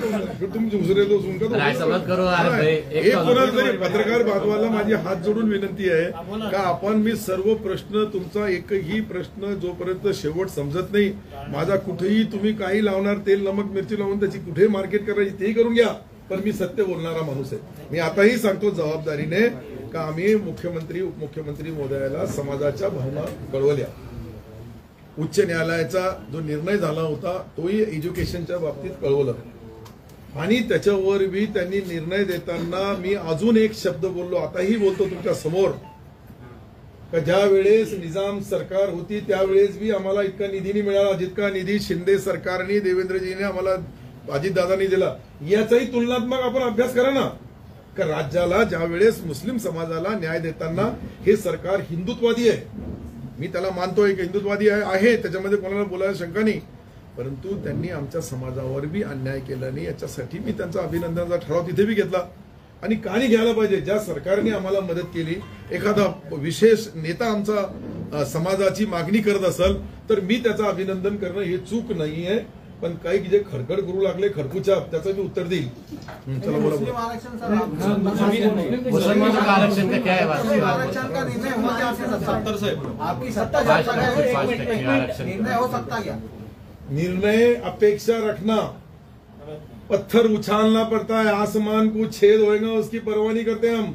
तुम्ही दुसरे तो सुनका तो. ऐसा मत करो यार भाई, एक एक तो- कोणाला तरी पत्रकार बांधवाला माझी हात जोडून विनंती आहे का आपण, मी सर्व प्रश्न, तुमचा एकही प्रश्न जोपर्यंत शेवट समजत नाही, माझा कुठेही तुम्ही काही लावणार, तेल नमक मिरची लावून त्याची कुठे मार्केट करायची तेही करून घ्या, पण मी सत्य बोलणारा माणूस आहे. मी आताही सांगतो जबाबदारीने का आम्ही मुख्यमंत्री, उपमुख्यमंत्री महोदयाला समाजाच्या भावना कळवल्या. उच्च न्यायालयाचा जो निर्णय झाला होता तोही एज्युकेशनच्या बाबतीत कळवलं. आणि त्याच्यावर बी त्यांनी निर्णय देताना मी अजून एक शब्द बोललो, आताही बोलतो तुमच्या समोर, का ज्या वेळेस निजाम सरकार होती त्यावेळेस बी आम्हाला इतका निधी नाही मिळाला जितका निधी शिंदे सरकारने, देवेंद्रजीने आम्हाला, अजितदादांनी दिला. याचाही तुलनात्मक आपण अभ्यास करा ना, का राज्याला ज्या वेळेस मुस्लिम समाजाला न्याय देताना हे सरकार हिंदुत्वादी आहे, मी त्याला मानतोय की हिंदुत्वादी आहे, त्याच्यामध्ये कोणाला बोलायला शंका नाही, परंतु त्यांनी आमच्या समाजावर बी अन्याय केला नाही. याच्यासाठी मी त्यांचा अभिनंदनाचा ठराव तिथे बी घेतला. आणि का नाही घ्यायला पाहिजे? ज्या सरकारने आम्हाला मदत केली, एखादा विशेष नेता आमचा समाजाची मागणी करत असेल तर मी त्याचं अभिनंदन करणं हे चूक नाहीये. पण काही जे खडखड करू लागले, खरकुचा, त्याचं मी उत्तर देईल. चला बोला. मुस्लिम आरक्षण सर, मुसलमानों का आरक्षण का क्या है बात? आरक्षण का निर्णय हुआ क्या आपकी सत्ता? सत्तर साहेब आपकी सत्ता जब तक है, एक मिनट, निर्णय हो सकता क्या? निर्णय अपेक्षा रखना, पत्थर उछालना पड़ता है, आसमान को छेद होएगा उसकी परवाह नहीं करते हम.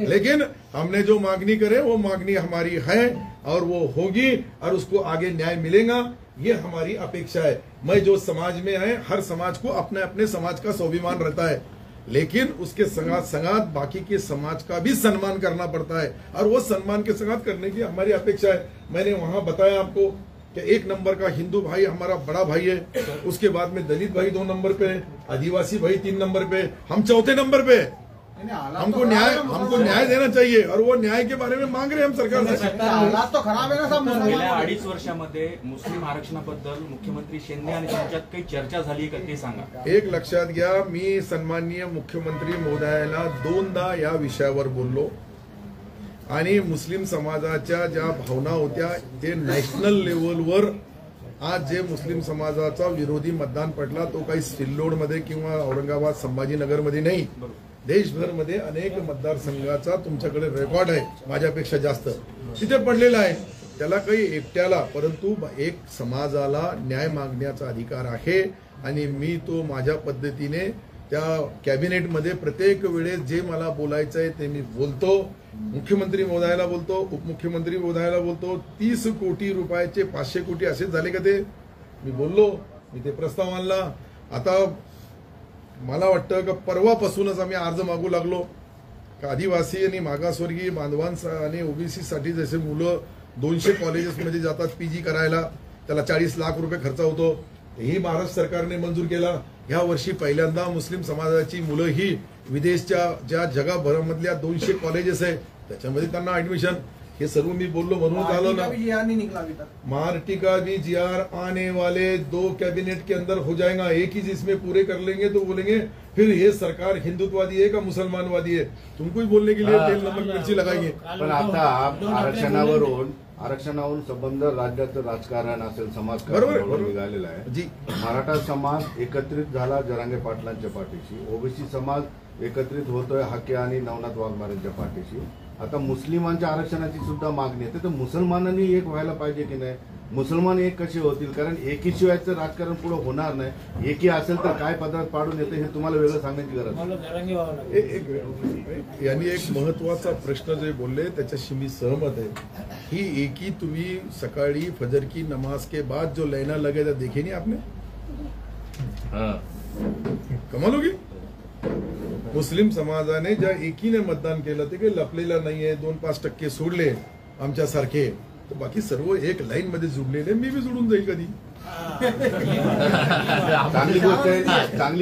लेकिन हमने जो मांगनी करे वो मांगनी हमारी है और वो होगी और उसको आगे न्याय मिलेगा, ये हमारी अपेक्षा है. मैं जो समाज में आए, हर समाज को अपने अपने समाज का स्वाभिमान रहता है, लेकिन उसके संगात संगात बाकी के समाज का भी सम्मान करना पड़ता है और वो सम्मान के संगात करने की हमारी अपेक्षा है. मैंने वहां बताया आपको कि 1 नंबर का हिंदू भाई हमारा बड़ा भाई है, उसके बाद में दलित भाई 2 नंबर पे, आदिवासी भाई 3 नंबर पे, हम 4थे नंबर पे. हमको न्याय देना चाहिए और वो न्याय के बारे में मांग रहे हैं हम सरकार से. हालात तो खराब है ना सब गेल्या मुसलमान. 2.5 वर्षामध्ये मुस्लिम आरक्षणाबद्दल मुख्यमंत्री शिंदे आणि त्यांच्यात काही चर्चा झाली का ते सांगा. एक लक्षात घ्या, मी सन्माननीय मुख्यमंत्री महोदयाला 2दा या विषयावर बोललो आणि मुस्लिम समाजाच्या ज्या भावना होत्या ते नॅशनल लेवलवर, आज जे मुस्लिम समाजाचा विरोधी मतदान पडला तो काही सिल्लोडमध्ये किंवा औरंगाबाद संभाजीनगरमध्ये नाही, देशभरमध्ये अनेक मतदारसंघाचा तुमच्याकडे रेकॉर्ड आहे, माझ्यापेक्षा जास्त तिथे पडलेला आहे. त्याला काही एकट्याला, परंतु एक समाजाला न्याय मागण्याचा अधिकार आहे आणि मी तो माझ्या पद्धतीने त्या कॅबिनेटमध्ये प्रत्येक वेळेस जे मला बोलायचं आहे ते मी बोलतो. मुख्यमंत्री महोदयाला बोलतो, उपमुख्यमंत्री महोदयाला बोलतो. 30 कोटी रुपयाचे 500 कोटी असेच झाले का ते मी बोललो, मी ते प्रस्ताव आणला. आता मला वाटतं की परवापासूनच आम्ही अर्ज मागू लागलो का आदिवासी आणि मागासवर्गीय बांधवांचा आणि ओबीसी साठी जसे मुलं 200 कॉलेजेसमध्ये जातात पीजी करायला, त्याला 40 लाख रुपये खर्च होतो, ही महाराष्ट्र सरकारने मंजूर केला. ह्या वर्षी पहिल्यांदा मुस्लिम समाजाची मुलं ही विदेशच्या ज्या जगाभरामधल्या 200 कॉलेजेस आहे त्याच्यामध्ये त्यांना ऍडमिशन, हे सर्व मी बोललो म्हणून झालं ना. मार्टी का भी जीआर आने वाले 2 कैबिनेट के अंदर हो जाएगा, एक ही जिसमें पूरे कर लेंगे तो बोलेंगे फिर ये सरकार हिंदुत्वादी है का मुसलमानवादी है, तुमको ही बोलने के लिए तेल नमक मिर्ची लगाएंगे. पण आता आरक्षणावरून आरक्षणावरून संबंध राज्याचं राजकारण असेल, बरोबर, समाजकारण बरोबर. निघालेलं आहे. जी मराठा समाज एकत्रित झाला जरांगे पाटलांच्या पाठीशी, ओबीसी समाज एकत्रित होतोय हाके आणि नवनाथ वाघमारेंच्या पाठीशी. आता मुस्लिमांच्या आरक्षणाची सुद्धा मागणी येते, तर मुसलमानांनी एक व्हायला पाहिजे की नाही? मुसलमान एक कसे होतील? कारण एकीशिवायचं राजकारण पुढे होणार नाही. एकी असेल तर काय पदरात पाडून येते हे तुम्हाला वेगळं सांगण्याची गरज मला जरांगे व्हावं लागेल. यांनी एक महत्वाचा प्रश्न जे बोलले त्याच्याशी मी सहमत आहे. ही एकी तुम्ही सकाळी फजर की नमाज के बाद जो लाइना लगे था देखे नहीं आपने? कमाल होगी. मुस्लिम समाजाने ज्या एकीने मतदान केलं ते काही लपलेलं नाहीये. 2-5% सोडले आमच्यासारखे, तर बाकी सर्व एक लाईन मध्ये जुडलेले. मी बी जुडून जाईल कधी. चांगली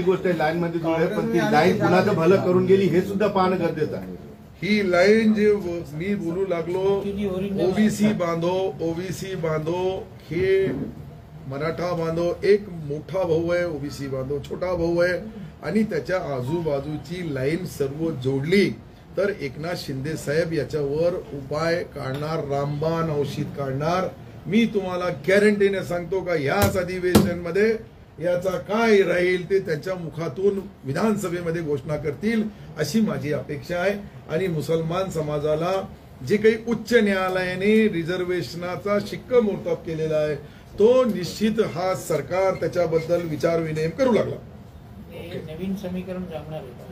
गोष्ट आहे लाईन मध्ये जुळले, पण ती लाईन कुणाचं भलं करून गेली हे सुद्धा पाहणं गरजेचं आहे. ही लाईन जे मी बोलू लागलो, ओबीसी बांधो हे मराठा बांधव एक मोठा भाऊ आहे, ओबीसी बांधव छोटा भाऊ आहे, आणि त्याच्या आजूबाजूची लाईन सर्व जोडली तर एकनाथ शिंदे साहेब याच्यावर उपाय काढणार, रामबाण औषध काढणार. मी तुम्हाला गॅरंटीने सांगतो का याच अधिवेशनमध्ये याचा काय राहील ते त्यांच्या मुखातून विधानसभेमध्ये घोषणा करतील अशी माझी अपेक्षा आहे. आणि मुसलमान समाजाला जे काही उच्च न्यायालयाने रिझर्वेशनाचा शिक्कामोर्तब केलेला आहे तो निश्चित हा सरकार त्याच्याबद्दल विचारविनिमय करू लागला. नवीन समीकरण जमणार आहे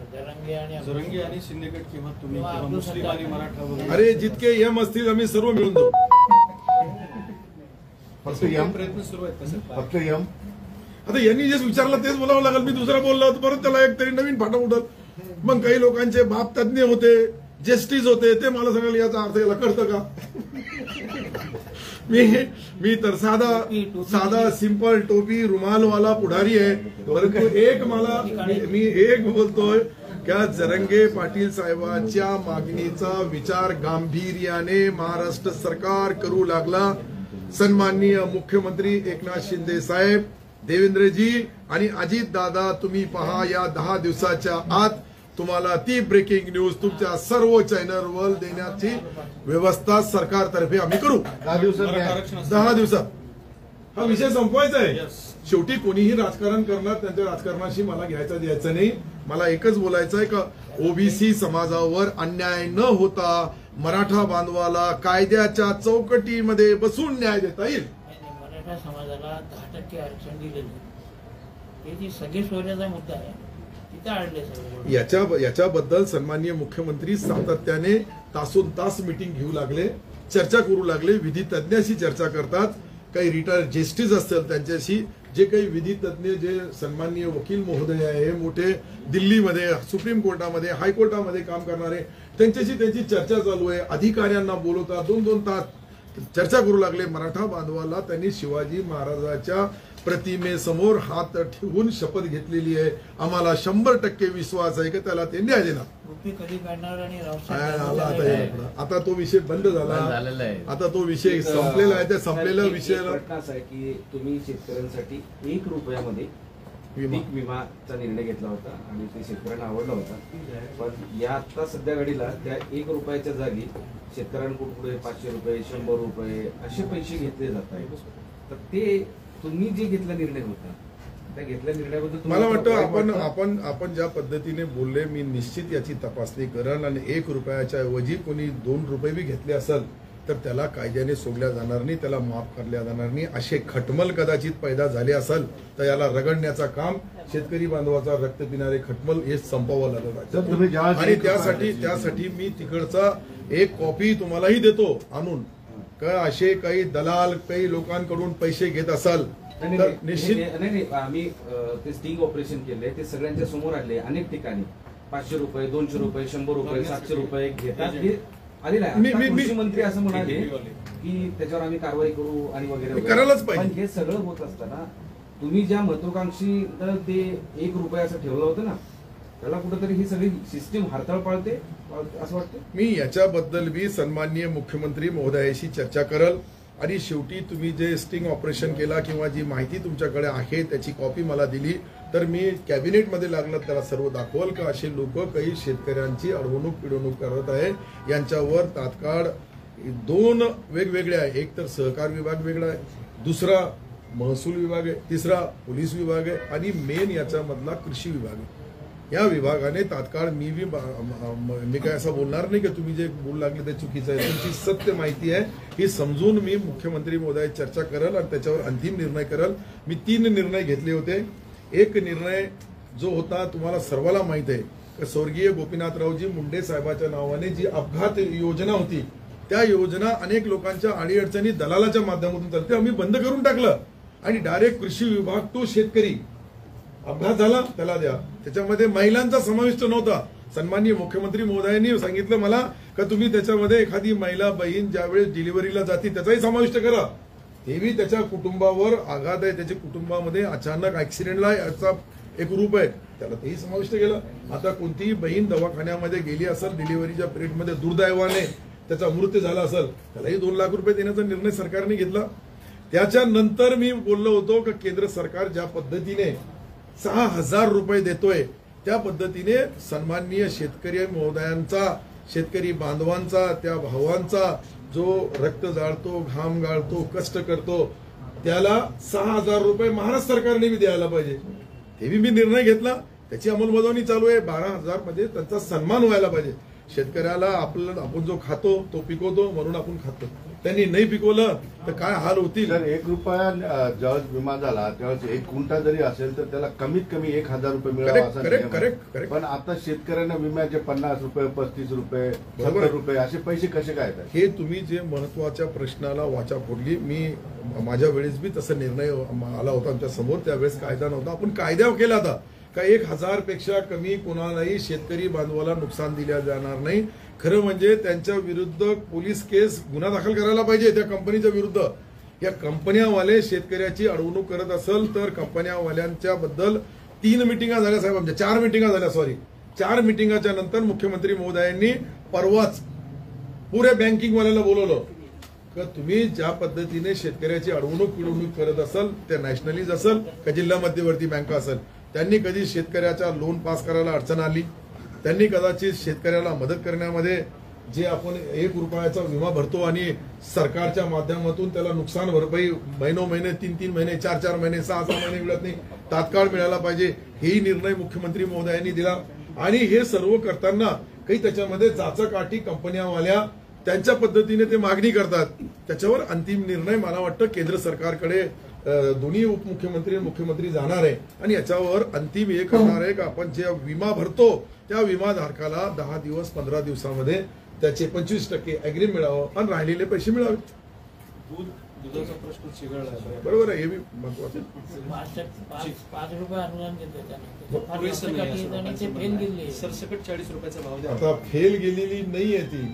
जरंगे आणि शिंदेगड किंवा तुम्ही किंवा मुस्लिम आणि मराठा. अरे जितके यम असतील आम्ही सर्व मिळून जाऊ. फक्त यम प्रयत्न सुरू आहेत कसं? फक्त यम. आता यांनी जे विचारलं तेच बोलावं लागेल. मी दुसरा बोललो होतो परत त्याला एक तरी नवीन फाटा उठल. मग काही लोकांचे बाप तज्ञ होते, जस्टिस होते, ते मला सांगाल याचा अर्थ याला कळतं का? मी तर साधा सिंपल टोपी रुमालवाला पुढारी आहे. परंतु एक मला मी एक बोलतोय त्या जरंगे पाटील साहेबांच्या मागणीचा विचार गांभीर्याने महाराष्ट्र सरकार करू लागला. सन्माननीय मुख्यमंत्री एकनाथ शिंदे साहेब, देवेंद्रजी आणि अजित दादा, तुम्ही पहा या 10 दिवसाच्या आत तुम्हाला ती ब्रेकिंग न्यूज तुमच्या सर्व चॅनलवर देण्याची व्यवस्था सरकारतर्फे आम्ही करू. 10 दिवसात हा विषय संपवायचा आहे. शेवटी कोणीही राजकारण करणार, त्यांच्या राजकारणाशी मला घ्यायचं द्यायचं नाही. मला एकच बोलायचं आहे का ओबीसी समाजावर अन्याय न होता मराठा बांधवाला कायद्याच्या चौकटीमध्ये बसून न्याय देता येईल. मराठा समाजाला 10% आरक्षण दिलेलं हे जी सगळे सोयऱ्याचा मुद्दा आहे तिथे आढळले सगळे. याच्याबद्दल सन्माननीय मुख्यमंत्री सातत्याने तासोन तास मिटिंग घेऊ लागले, चर्चा करू लागले. विधी तज्ञाशी चर्चा करतात, काही रिटायर्ड जस्टिस असतील त्यांच्याशी, जे काही विधी तज्ञ जे सन्माननीय वकील महोदय आहे, मोठे दिल्लीमध्ये सुप्रीम कोर्टामध्ये हायकोर्टामध्ये काम करणारे, त्यांच्याशी त्यांची चर्चा चालू आहे. अधिकाऱ्यांना बोलवतात, 2-2 तास चर्चा करू लागले. मराठा बांधवाला त्यांनी शिवाजी महाराजाच्या प्रतिमेसमोर हात ठेवून शपथ घेतलेली आहे. आम्हाला 100% विश्वास आहे की त्याला ते न्याय देणार. कधी काढणार आणि आता तो विषय बंद झाला, आता तो विषय संपलेला आहे. त्या संपलेल्या विषयाला असं आहे की तुम्ही शेतकऱ्यांसाठी 1 रुपयामध्ये पीक विमाचा निर्णय घेतला होता आणि ते शेतकऱ्यांना आवडला होता. पण या आता सध्या घडीला त्या 1 रुपयाच्या जागी शेतकऱ्यांकडून पुढे 500 रुपये 100 रुपये असे पैसे घेतले जात आहेत. तर ते तुम्ही जे घेतला निर्णय होता त्या घेतल्या निर्णयाबद्दल मला वाटतं आपण ज्या पद्धतीने बोलले, मी निश्चित याची तपासणी करेन आणि 1 रुपयाच्या ऐवजी कोणी 2 रुपये बी घेतले असेल तर त्याला कायद्याने सोडल्या जाणार नाही, त्याला माफ करल्या जाणार नाही. असे खटमल कदाचित पैदा झाले असेल तर याला रगडण्याचा काम शेतकरी बांधवाचा रक्त पिणारे खटमल हे संपवावं लागलं. आणि त्यासाठी मी तिकडचा एक कॉपी तुम्हालाही देतो आणून का असे काही दलाल काही लोकांकडून पैसे घेत असाल तर निश्चित नाही. आम्ही ते स्टिंग ऑपरेशन केले, ते सगळ्यांच्या समोर आले. अनेक ठिकाणी 500 रुपये 200 रुपये 100 रुपये 700 रुपये घेतात हे आलेलं आहे. कृषी मंत्री असं म्हणाले की त्याच्यावर आम्ही कारवाई करू आणि वगैरे करायलाच पाहिजे. पण हे सगळं होत असताना तुम्ही ज्या महत्वाकांक्षी ते 1 रुपयाचं ठेवलं होतं ना, त्याला कुठेतरी ही सगळी सिस्टीम हरताळ पाळते असं वाटतं. मी याच्याबद्दल बी सन्माननीय मुख्यमंत्री महोदयाशी चर्चा करल. आणि शेवटी तुम्ही जे स्टिंग ऑपरेशन केला किंवा जी माहिती तुमच्याकडे आहे त्याची कॉपी मला दिली तर मी कॅबिनेटमध्ये लागलं त्याला सर्व दाखवल का असे लोक काही शेतकऱ्यांची अडवणूक पिडवणूक करत आहे. यांच्यावर तात्काळ दोन वेगवेगळे आहे. एक तर सहकार विभाग वेगळा आहे, दुसरा महसूल विभाग आहे, तिसरा पोलीस विभाग आहे आणि मेन याच्यामधला कृषी विभाग आहे. या विभागाने तात्काळ मी काय असं बोलणार नाही की तुम्ही जे बोलू लागले ते चुकीचं आहे. तुमची सत्य माहिती आहे ही समजून मी मुख्यमंत्री महोदय चर्चा करेल आणि त्याच्यावर अंतिम निर्णय करेल. मी 3 निर्णय घेतले होते. एक निर्णय जो होता तुम्हाला सर्वांना माहित आहे की स्वर्गीय गोपीनाथरावजी मुंडे साहेबांच्या नावाने जी अपघात योजना होती त्या योजना अनेक लोकांच्या अडीअडचणी दलालाच्या माध्यमातून चालते, आम्ही बंद करून टाकलं आणि डायरेक्ट कृषी विभाग तो शेतकरी अपघात झाला त्याला द्या. त्याच्यामध्ये महिलांचा समाविष्ट नव्हता. सन्माननीय मुख्यमंत्री महोदयांनी सांगितलं मला का तुम्ही त्याच्यामध्ये एखादी महिला बहीण ज्यावेळेस डिलिव्हरीला जाते त्याचाही समाविष्ट करा. तेही त्याच्या कुटुंबावर आघात आहे, त्याच्या कुटुंबामध्ये अचानक ऍक्सिडेंटला याचा एक रूप आहे त्याला तेही समाविष्ट केलं. आता कोणतीही बहीण दवाखान्यामध्ये गेली असेल डिलिव्हरीच्या पिरियडमध्ये दुर्दैवाने त्याचा मृत्यू झाला असेल त्यालाही 2 लाख रुपये देण्याचा निर्णय सरकारने घेतला. त्याच्यानंतर मी बोललो होतो की केंद्र सरकार ज्या पद्धतीने 6,000 रुपये देतोय त्या पद्धतीने सन्माननीय शेतकरी महोदयांचा, शेतकरी बांधवांचा, त्या भावांचा जो रक्त जाळतो, घाम गाळतो, कष्ट करतो त्याला 6,000 रुपये महाराष्ट्र सरकारने बी द्यायला पाहिजे. हे मी निर्णय घेतला. त्याची अंमलबजावणी चालू आहे. 12,000 मध्ये त्यांचा सन्मान व्हायला पाहिजे. शेतकऱ्याला आपण जो खातो तो पिकवतो म्हणून आपण खातो. त्यांनी नाही पिकवलं तर काय हाल होतील. तर 1 रुपया ज्यावेळेस विमा झाला त्यावेळेस 1 क्विंटल जरी असेल तर त्याला कमीत कमी 1,000 रुपये मिळावा असा नियम आहे. पण आता शेतकऱ्यांना विम्याचे 50 रुपये, 35 रुपये, 70 रुपये असे पैसे कसे काय येतात? हे तुम्ही जे महत्वाच्या प्रश्नाला वाचा फोडली. मी माझ्या वेळेस बी तसा निर्णय आला होता आमच्या समोर. त्यावेळेस कायदा नव्हता. आपण कायदा केला होता का 1,000 पेक्षा कमी कोणालाही शेतकरी बांधवाला नुकसान दिल्या जाणार नाही. खरं म्हणजे त्यांच्या विरुद्ध पोलीस केस गुन्हा दाखल करायला पाहिजे त्या कंपनीच्या विरुद्ध. या कंपन्यावाले शेतकऱ्याची अडवणूक करत असेल तर कंपन्यावाल्यांच्या बद्दल 3 मिटिंगा झाल्या साहेब, आमच्या 4 मिटिंगा झाल्या. 4 मिटिंगाच्या नंतर मुख्यमंत्री महोदयांनी परवाच पुऱ्या बँकिंगवाल्याला बोलवलं का तुम्ही ज्या पद्धतीने शेतकऱ्याची अडवणूक करत असाल त्या नॅशनलीज असेल का जिल्हा मध्यवर्ती बँका असेल त्यांनी कधी शेतकऱ्याचा लोन पास करायला अडचण आली, त्यांनी कदाचित शेतकऱ्याला मदत करण्यामध्ये जे आपण 1 रुपयाचा विमा भरतो आणि सरकारच्या माध्यमातून त्याला नुकसान भरपाई महिने 3 महिने 4 महिने 6 महिने मिळत नाही, तात्काळ मिळायला पाहिजे. हेही निर्णय मुख्यमंत्री महोदयांनी दिला. आणि हे सर्व करताना काही त्याच्यामध्ये जाचकाठी कंपन्यावाल्या त्यांच्या पद्धतीने ते मागणी करतात. त्याच्यावर अंतिम निर्णय मला वाटतं केंद्र सरकारकडे दोन्ही उपमुख्यमंत्री आणि मुख्यमंत्री जाणार आहे आणि याच्यावर अंतिम हे करणार आहे की आपण जे विमा भरतो त्या विमाधारकाला 10 दिवस 15 दिवसामध्ये त्याचे 25% अग्रिम मिळावं आणि राहिलेले पैसे मिळावे. दुधाचा प्रश्न चिघळला. बरोबर आहे. हे बी महत्वाचं. 5 रुपये अनुदान पुरेसं नाही ते फेल गेले. सरसकट 40 रुपयाचा भाव द्या. आता फेल गेलेली नाहीये ती.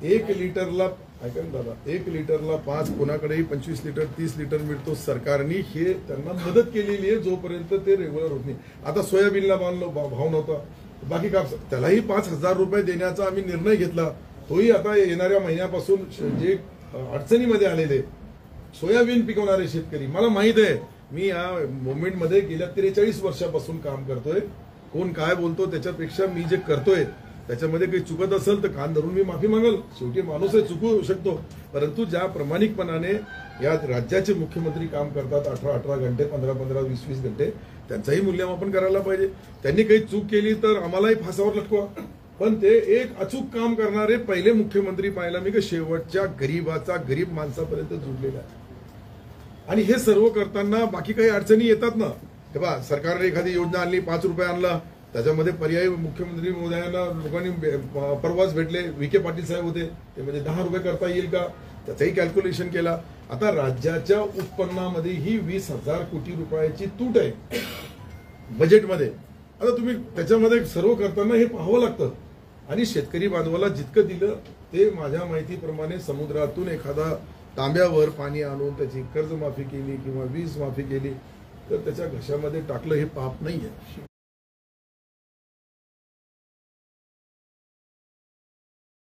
1 लिटरला ऐका ना दादा, 1 लिटरला 5 कोणाकडेही 25 लिटर 30 लिटर मिळतो. सरकारने हे त्यांना मदत केलेली आहे जोपर्यंत ते रेग्युलर होत नाही. आता सोयाबीनला भाव नव्हता, बाकी का त्यालाही 5,000 रुपये देण्याचा आम्ही निर्णय घेतला. तोही आता येणाऱ्या महिन्यापासून जे अडचणीमध्ये आलेले सोयाबीन पिकवणारे शेतकरी, मला माहित आहे मी या मुवमेंटमध्ये गेल्या 43 वर्षापासून काम करतोय. कोण काय बोलतो त्याच्यापेक्षा मी जे करतोय त्याच्यामध्ये काही चुकत असेल तर कान धरून मी माफी मागल. शेवटी माणूस आहे, चुकू शकतो. परंतु ज्या प्रामाणिकपणाने या राज्याचे मुख्यमंत्री काम करतात 18 घंटे 15 20 घंटे त्यांचंही मूल्यमापन करायला पाहिजे. त्यांनी काही चूक केली तर आम्हालाही फासावर लटकवा. पण ते एक अचूक काम करणारे पहिले मुख्यमंत्री पाहिला मी की शेवटच्या गरीब माणसापर्यंत जुडलेला आहे. आणि हे सर्व करताना बाकी काही अडचणी येतात ना. तेव्हा सरकारने एखादी योजना आणली, 5 रुपये आणला, त्याच्यामध्ये पर्यायी मुख्यमंत्री महोदयांना लोकांनी परवाच भेटले, विखे पाटील साहेब होते, ते म्हणजे 10 रुपये करता येईल का त्याचंही कॅल्क्युलेशन केला. आता राज्याच्या उत्पन्नामध्ये ही 20,000 कोटी रुपयाची तूट आहे बजेटमध्ये. आता तुम्ही त्याच्यामध्ये सर्व करताना हे पाहावं लागतं. आणि शेतकरी बांधवाला जितकं दिलं ते माझ्या माहितीप्रमाणे समुद्रातून एखादा तांब्यावर पाणी आणून त्याची कर्जमाफी केली किंवा वीज माफी केली तर त्याच्या घशामध्ये टाकलं हे पाप नाहीये.